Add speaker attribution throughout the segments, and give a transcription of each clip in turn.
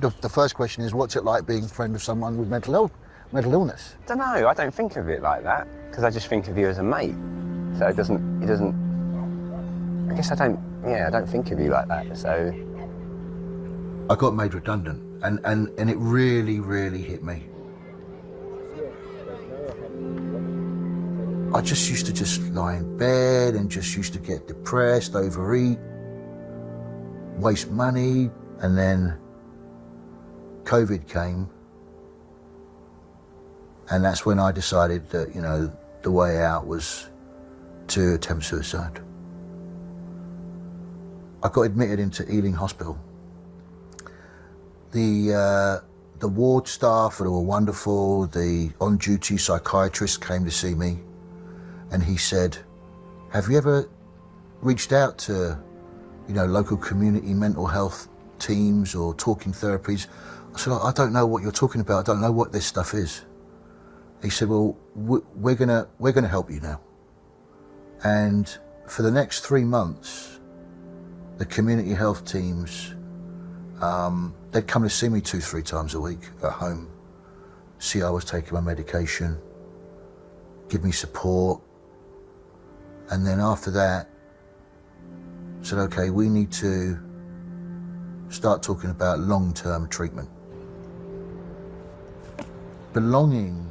Speaker 1: The first question is, what's it like being a friend of someone with mental illness?
Speaker 2: I don't know, I don't think of it like that, because I just think of you as a mate. So it doesn't, I guess I don't think of you like that, so.
Speaker 1: I got made redundant, and it really, really hit me. I just used to just lie in bed and just used to get depressed, overeat, waste money, and then COVID came, and that's when I decided that, you know, the way out was to attempt suicide. I got admitted into Ealing Hospital. The ward staff were wonderful. The on-duty psychiatrist came to see me, and he said, "Have you ever reached out to, you know, local community mental health teams or talking therapies?" I said, "I don't know what you're talking about. I don't know what this stuff is." He said, "Well, we're gonna help you now." And for the next 3 months, the community health teams, they'd come to see me 2-3 times a week at home, see I was taking my medication, give me support. And then after that, said, okay, we need to start talking about long-term treatment. Belonging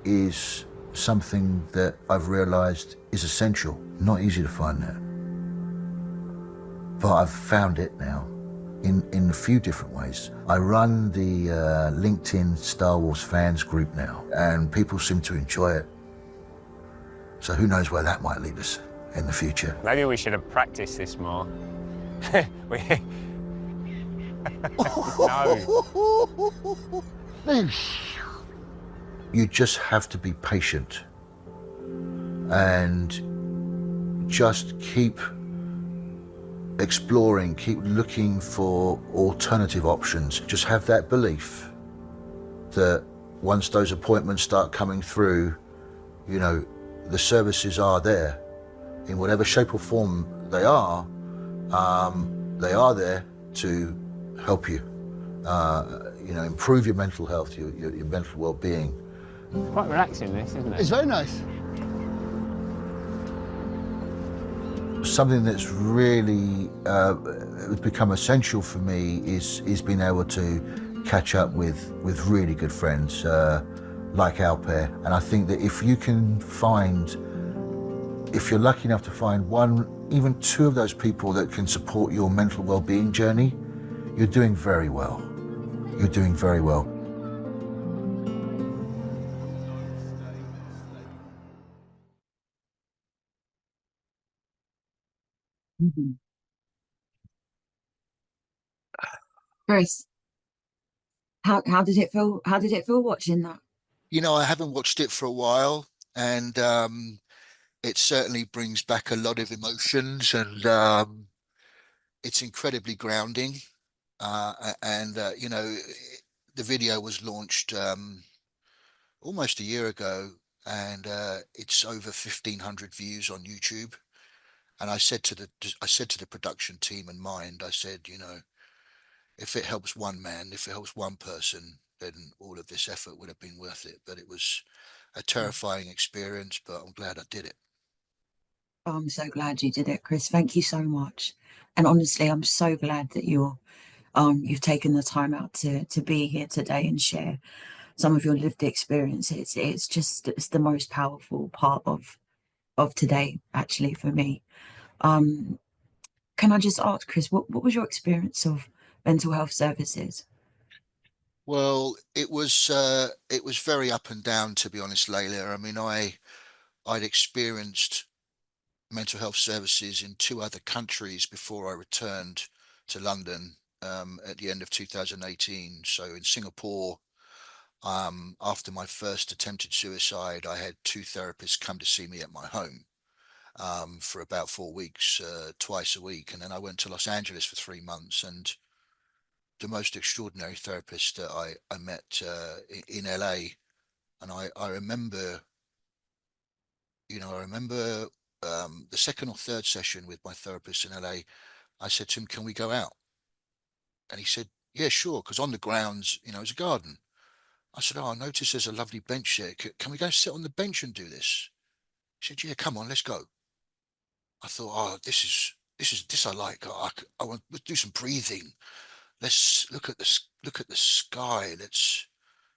Speaker 1: is something that I've realized is essential. Not easy to find that. But I've found it now in a few different ways. I run the LinkedIn Star Wars fans group now, and people seem to enjoy it. So who knows where that might lead us in the future.
Speaker 2: Maybe we should have practiced this more. No.
Speaker 1: You just have to be patient and just keep exploring, keep looking for alternative options. Just have that belief that once those appointments start coming through, you know, the services are there in whatever shape or form they are there to help you, you know, improve your mental health, your mental well-being.
Speaker 2: It's quite relaxing, this, isn't it?
Speaker 1: It's very nice. Something that's really become essential for me is being able to catch up with really good friends like Alper. And I think that if you can find, if you're lucky enough to find one, even two of those people that can support your mental well-being journey, you're doing very well. You're doing very well.
Speaker 3: Mhm. Chris, how did it feel? How did it feel watching that?
Speaker 1: You know, I haven't watched it for a while, and it certainly brings back a lot of emotions, and it's incredibly grounding. You know, the video was launched almost a year ago, and it's over 1,500 views on YouTube. And I said to the production team and Mind, I said, you know, if it helps one man, if it helps one person, then all of this effort would have been worth it. But it was a terrifying experience, but I'm glad I did it.
Speaker 3: Oh, I'm so glad you did it, Chris. Thank you so much. And honestly, I'm so glad that you've taken the time out to be here today and share some of your lived experience. It's the most powerful part of today, actually, for me. Um, can I just ask, Chris, what was your experience of mental health services?
Speaker 1: Well, it was very up and down, to be honest, Leila. I mean, I'd experienced mental health services in 2 other countries before I returned to London at the end of 2018. So in Singapore, after my first attempted suicide, I had 2 therapists come to see me at my home for about 4 weeks, twice a week. And then I went to Los Angeles for 3 months, and the most extraordinary therapist that I met in LA. And I remember, you know, the second or third session with my therapist in LA, I said to him, "Can we go out?" And he said, yeah, sure, because on the grounds, is a garden. I said, oh, I noticed there's a lovely bench there. Can we go sit on the bench and do this? He said, yeah, come on, let's go. I thought, oh, this I like. I want to do some breathing. Let's look at the sky. Let's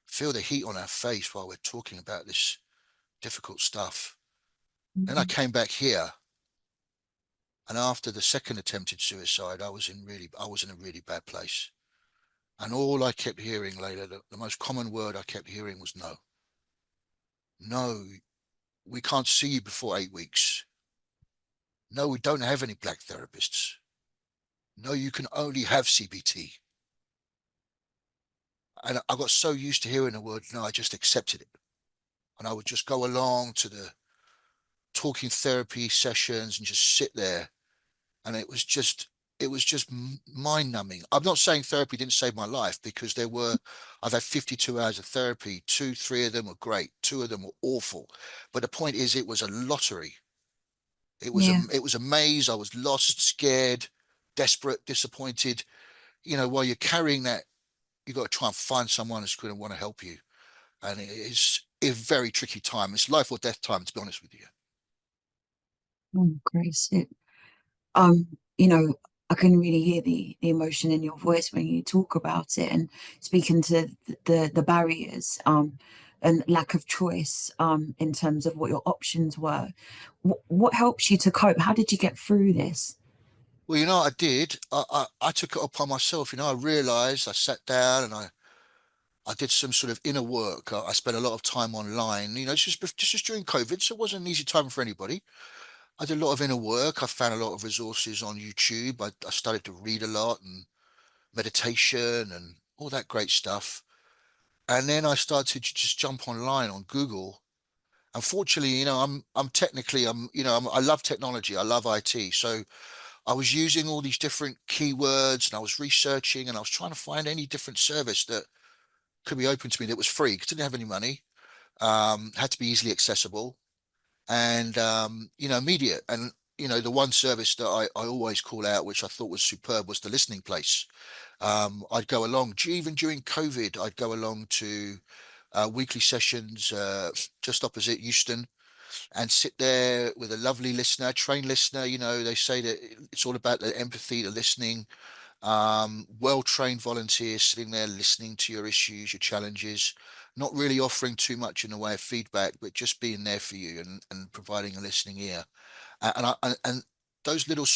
Speaker 1: feel the heat on our face while we're talking about this difficult stuff. Then I
Speaker 3: Mhm.
Speaker 1: came back here, and after the second attempted suicide, I was in a really bad place. And all I kept hearing, Layla, the most common word I kept hearing was no. No, we can't see you before 8 weeks. No, we don't have any black therapists. No, you can only have CBT. And I got so used to hearing the word no, I just accepted it. And I would just go along to the talking therapy sessions and just sit there. And it was just mind numbing. I'm not saying therapy didn't save my life, because I've had 52 hours of therapy. Three of them were great. Two of them were awful. But the point is, it was a lottery.
Speaker 3: Yeah.
Speaker 1: It was a maze. I was lost, scared, desperate, disappointed. While you're carrying that, you got to try and find someone who's going to want to help you. And it is a very tricky time. It's life or death time, to be honest with you.
Speaker 3: Oh, Chris, um, you know, I can really hear the emotion in your voice when you talk about it and speaking to the barriers, and lack of choice, in terms of what your options were. What helps you to cope? How did you get through this?
Speaker 1: Well, what I did? I took it upon myself. I realized, I sat down and I did some sort of inner work. I spent a lot of time online. It's just during COVID, so it wasn't an easy time for anybody. I did a lot of inner work. I found a lot of resources on YouTube. I started to read a lot, and meditation and all that great stuff. And then I started to just jump online on Google. Unfortunately, I'm technically I love technology. I love IT. So I was using all these different keywords, and I was researching, and I was trying to find any different service that could be open to me that was free, because I didn't have any money, had to be easily accessible, and immediate. And the one service that I always call out, which I thought was superb, was the listening place. I'd go along, even during COVID, I'd go along to weekly sessions just opposite Euston, and sit there with a lovely listener, trained listener. They say that it's all about the empathy, the listening. Well-trained volunteers sitting there listening to your issues, your challenges, not really offering too much in the way of feedback, but just being there for you, and providing a listening ear. And those little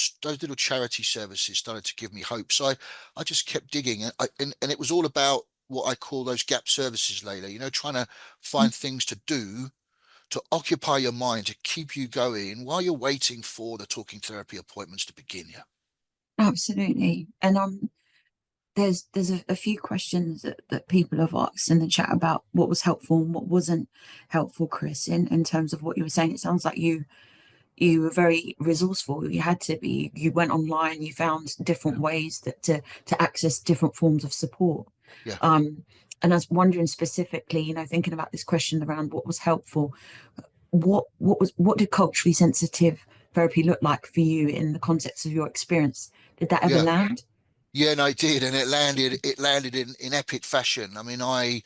Speaker 1: charity services started to give me hope. So I just kept digging, and it was all about what I call those gap services, Layla. Trying to find things to do to occupy your mind, to keep you going while you're waiting for the talking therapy appointments to begin. Yeah.
Speaker 3: Absolutely. And there's a few questions that people have asked in the chat about what was helpful and what wasn't helpful, Chris, in terms of what you were saying. It sounds like you were very resourceful. You had to be. You went online. You found
Speaker 1: Yeah.
Speaker 3: different ways to access different forms of support.
Speaker 1: Yeah.
Speaker 3: Um, and I was wondering specifically, thinking about this question around what was helpful. What did culturally sensitive therapy look like for you in the context of your experience? Did that ever
Speaker 1: Yeah.
Speaker 3: land?
Speaker 1: Yeah, no, it did, and it landed in epic fashion. I mean, I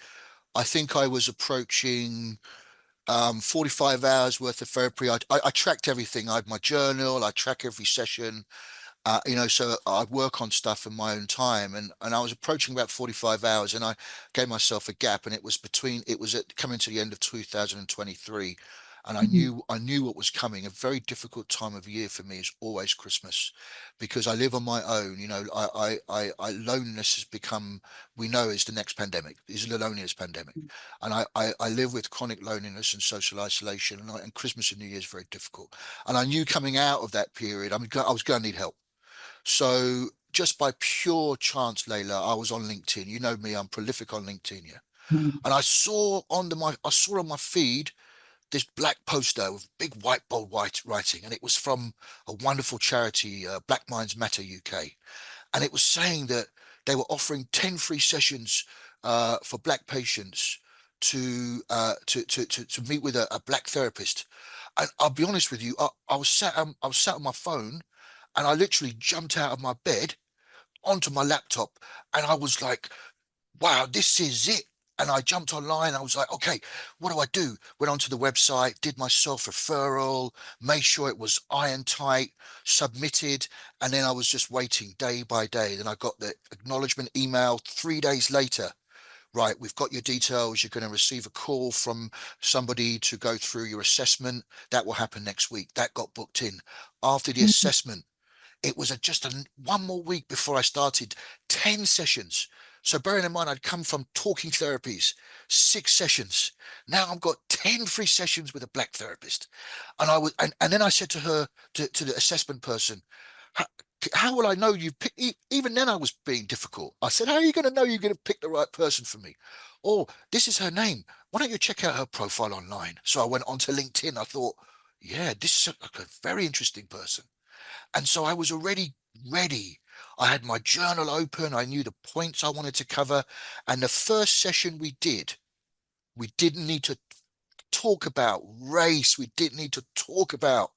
Speaker 1: think I was approaching 45 hours worth of therapy. I tracked everything. I had my journal. I track every session. So I'd work on stuff in my own time, and I was approaching about 45 hours, and I gave myself a gap, and it was at coming to the end of 2023, and
Speaker 3: Mhm.
Speaker 1: I knew what was coming. A very difficult time of year for me is always Christmas, because I live on my own. Loneliness has become, we know, is the next pandemic, is the loneliness pandemic, and I live with chronic loneliness and social isolation, and Christmas and New Year is very difficult, and I knew coming out of that period, I was going to need help. So just by pure chance, Layla, I was on LinkedIn. You know me, I'm prolific on LinkedIn, yeah.
Speaker 3: Mhm.
Speaker 1: And I saw on my feed this black poster with big white bold white writing, and it was from a wonderful charity, Black Minds Matter UK, and it was saying that they were offering 10 free sessions for black patients to meet with a black therapist. And I'll be honest with you, I was sat on my phone, and I literally jumped out of my bed. onto my laptop, and I was like, wow, this is it. And I jumped online. I was like, okay, what do I do? Went onto the website, did my self referral, made sure it was iron tight, submitted. And then I was just waiting day by day. Then I got the acknowledgement email 3 days later. Right, we've got your details. You're going to receive a call from somebody to go through your assessment. That will happen next week. That got booked in. After the
Speaker 3: Mm.
Speaker 1: assessment, it was just one more week before I started 10 sessions. So bearing in mind, I'd come from talking therapies, 6 sessions. Now I've got 10 free sessions with a black therapist. And I was, and then I said to her, to the assessment person, how, how will I know you've picked, even then I was being difficult. I said, how are you going to know you're going to pick the right person for me? Oh, this is her name. Why don't you check out her profile online? So I went onto LinkedIn. I thought, yeah, this is a very interesting person. And so I was already ready. I had my journal open. I knew the points I wanted to cover. And the first session we didn't need to talk about race. We didn't need to talk about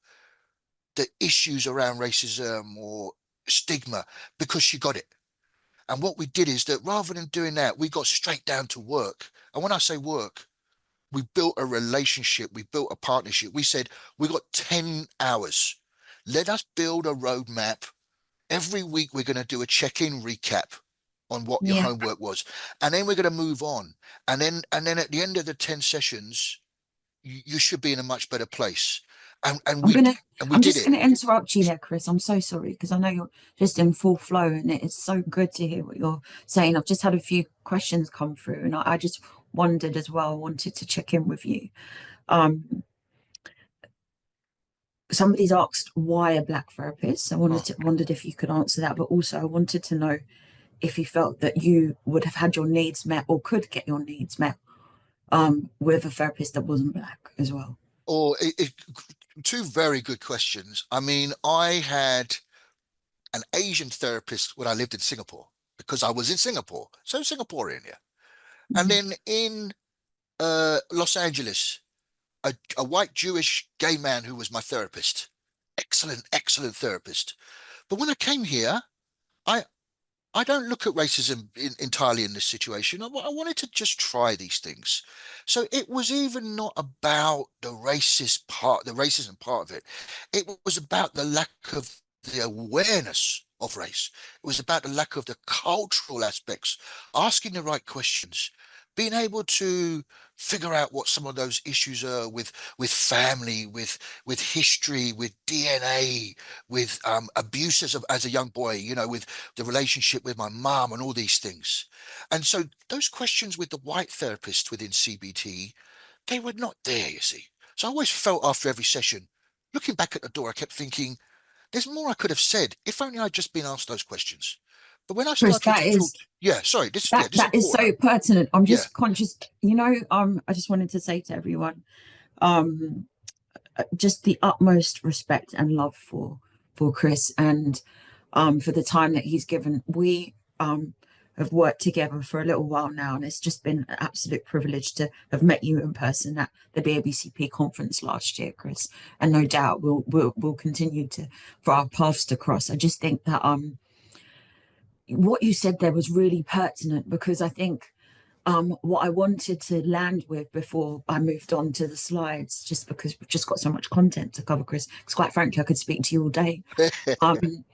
Speaker 1: the issues around racism or stigma, because she got it. And what we did is that rather than doing that, we got straight down to work. And when I say work, we built a relationship. We built a partnership. We said, we got 10 hours. Let us build a roadmap. Every week, we're going to do a check-in recap on what your
Speaker 3: Yeah,
Speaker 1: homework was. And then we're going to move on. And then at the end of the 10 sessions, you should be in a much better place. And, and
Speaker 3: I'm
Speaker 1: we,
Speaker 3: gonna,
Speaker 1: and we
Speaker 3: I'm
Speaker 1: did
Speaker 3: just
Speaker 1: it.
Speaker 3: gonna interrupt you there, Chris. I'm so sorry because I know you're just in full flow and it's so good to hear what you're saying. I've just had a few questions come through and I just wondered as well, I wanted to check in with you. Um, Somebody's asked why a black therapist. Wondered if you could answer that, but also I wanted to know if you felt that you would have had your needs met or could get your needs met with a therapist that wasn't black as well.
Speaker 1: Or two very good questions. I mean, I had an Asian therapist when I lived in Singapore because I was in Singapore, so Singaporean, yeah. And
Speaker 3: Mhm.
Speaker 1: then in Los Angeles, a white Jewish gay man who was my therapist. Excellent, excellent therapist. But when I came here, I I don't look at racism entirely in this situation. I wanted to just try these things. So it was even not about the the racism part of it. It was about the lack of the awareness of race. It was about the lack of the cultural aspects, asking the right questions, being able to figure out what some of those issues are with family, with history, with DNA, with abuse as a young boy, with the relationship with my mom and all these things. And so those questions with the white therapist within CBT, they were not there, you see. So I always felt after every session, looking back at the door, I kept thinking, there's more I could have said if only I'd just been asked those questions. But when I
Speaker 3: Chris,
Speaker 1: started to talk, yeah, sorry, this is
Speaker 3: that is
Speaker 1: important.
Speaker 3: so pertinent. I'm
Speaker 1: Yeah,
Speaker 3: just conscious, I just wanted to say to everyone, um, just the utmost respect and love for Chris and for the time that he's given. We have worked together for a little while now, and it's just been an absolute privilege to have met you in person at the BABCP conference last year, Chris. And no doubt we'll continue to for our paths to cross. I just think that what you said there was really pertinent because I think what I wanted to land with before I moved on to the slides, just because we've just got so much content to cover, Chris, because quite frankly, I could speak to you all day. Um,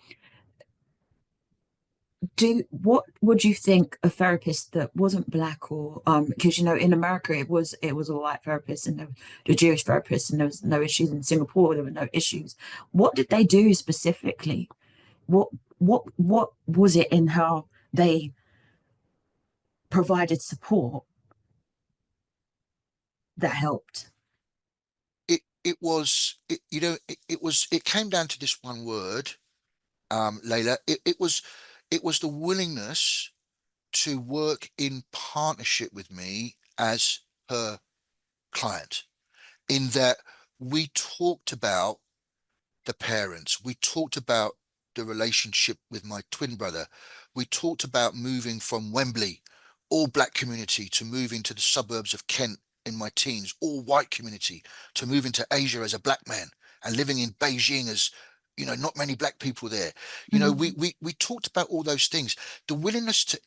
Speaker 3: what would you think a therapist that wasn't black or because in America it was a white therapist and the Jewish therapist and there was no issues in Singapore, there were no issues. What did they do specifically? What what was it in how they provided support that helped?
Speaker 1: it came down to this one word, Layla. It was the willingness to work in partnership with me as her client, in that we talked about the parents, we talked about the relationship with my twin brother, we talked about moving from Wembley, all black community, to moving to the suburbs of Kent in my teens, all white community, to moving to Asia as a black man and living in Beijing as you know, not many black people there. You know, we talked about all those things. The willingness to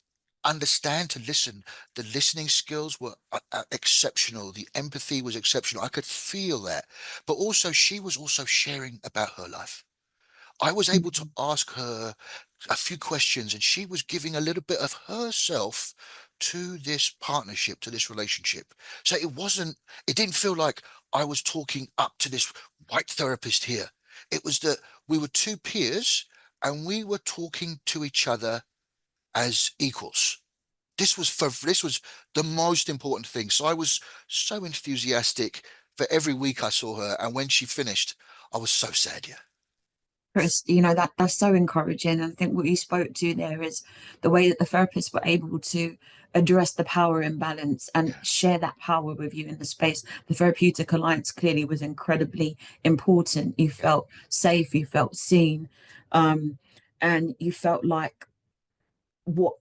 Speaker 1: understand, to listen, the listening skills were exceptional. The empathy was exceptional. I could feel that. But also, she was also sharing about her life. I was able to ask her a few questions, and she was giving a little bit of herself to this partnership, to this relationship. So it didn't feel like I was talking up to this white therapist here. It was that we were two peers and we were talking to each other as equals. This was the most important thing. So I was so enthusiastic for every week I saw her, and when she finished, I was so sad. Yeah.
Speaker 3: Chris, you know, that's so encouraging. And I think what you spoke to there is the way that the therapists were able to address the power imbalance and
Speaker 1: Yeah.
Speaker 3: share that power with you in the space. The therapeutic alliance clearly was incredibly important. You
Speaker 1: Yeah.
Speaker 3: felt safe, you felt seen, and you felt like what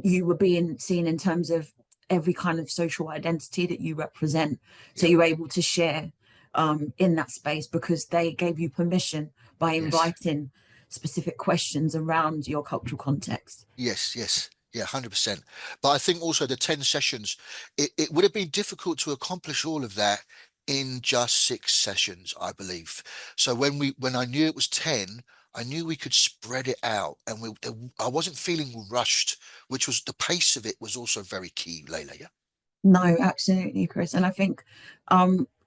Speaker 3: you were being seen in terms of every kind of social identity that you represent. So
Speaker 1: Yeah.
Speaker 3: you were able to share in that space because they gave you permission by
Speaker 1: Yes.
Speaker 3: inviting specific questions around your cultural context.
Speaker 1: Yes, yes, yeah, 100%. But I think also the 10 sessions, it would have been difficult to accomplish all of that in just 6 sessions, I believe. So when I knew it was 10, I knew we could spread it out, and I wasn't feeling rushed, which was the pace of it was also very key, Layla. Yeah.
Speaker 3: No, absolutely, Chris. And I think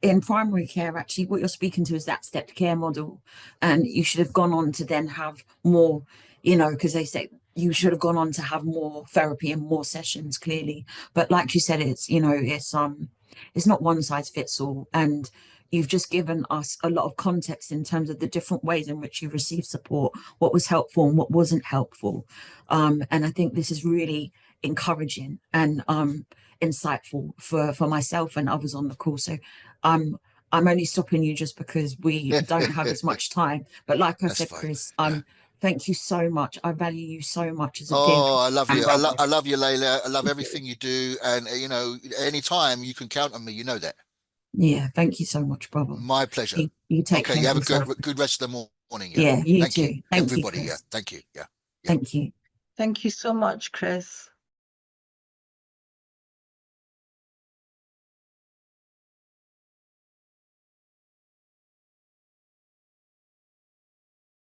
Speaker 3: in primary care, actually, what you're speaking to is that stepped care model. And you should have gone on to then have more, you know, because they say you should have gone on to have more therapy and more sessions, clearly. But like you said, it's not one size fits all. And you've just given us a lot of context in terms of the different ways in which you received support, what was helpful and what wasn't helpful. And I think this is really encouraging and insightful for myself and others on the call. So I'm only stopping you just because we don't have as much time. But like I
Speaker 1: That's
Speaker 3: said,
Speaker 1: fine.
Speaker 3: Chris,
Speaker 1: Yeah.
Speaker 3: thank you so much. I value you so much as a dear
Speaker 1: Oh,
Speaker 3: friend
Speaker 1: I love
Speaker 3: and
Speaker 1: you.
Speaker 3: brother.
Speaker 1: I love you, Layla. I love everything you do. And, you know, anytime you can count on me, you know that.
Speaker 3: Yeah, thank you so much, brother.
Speaker 1: My pleasure.
Speaker 3: You take
Speaker 1: Okay,
Speaker 3: care
Speaker 1: you
Speaker 3: of
Speaker 1: have a
Speaker 3: yourself.
Speaker 1: good rest of the morning. Yeah.
Speaker 3: Yeah, you
Speaker 1: Thank you.
Speaker 3: too. Thank you,
Speaker 1: Everybody. Yeah.
Speaker 3: Chris.
Speaker 1: Thank you. Yeah. Yeah.
Speaker 3: Thank you.
Speaker 4: Thank you so much, Chris.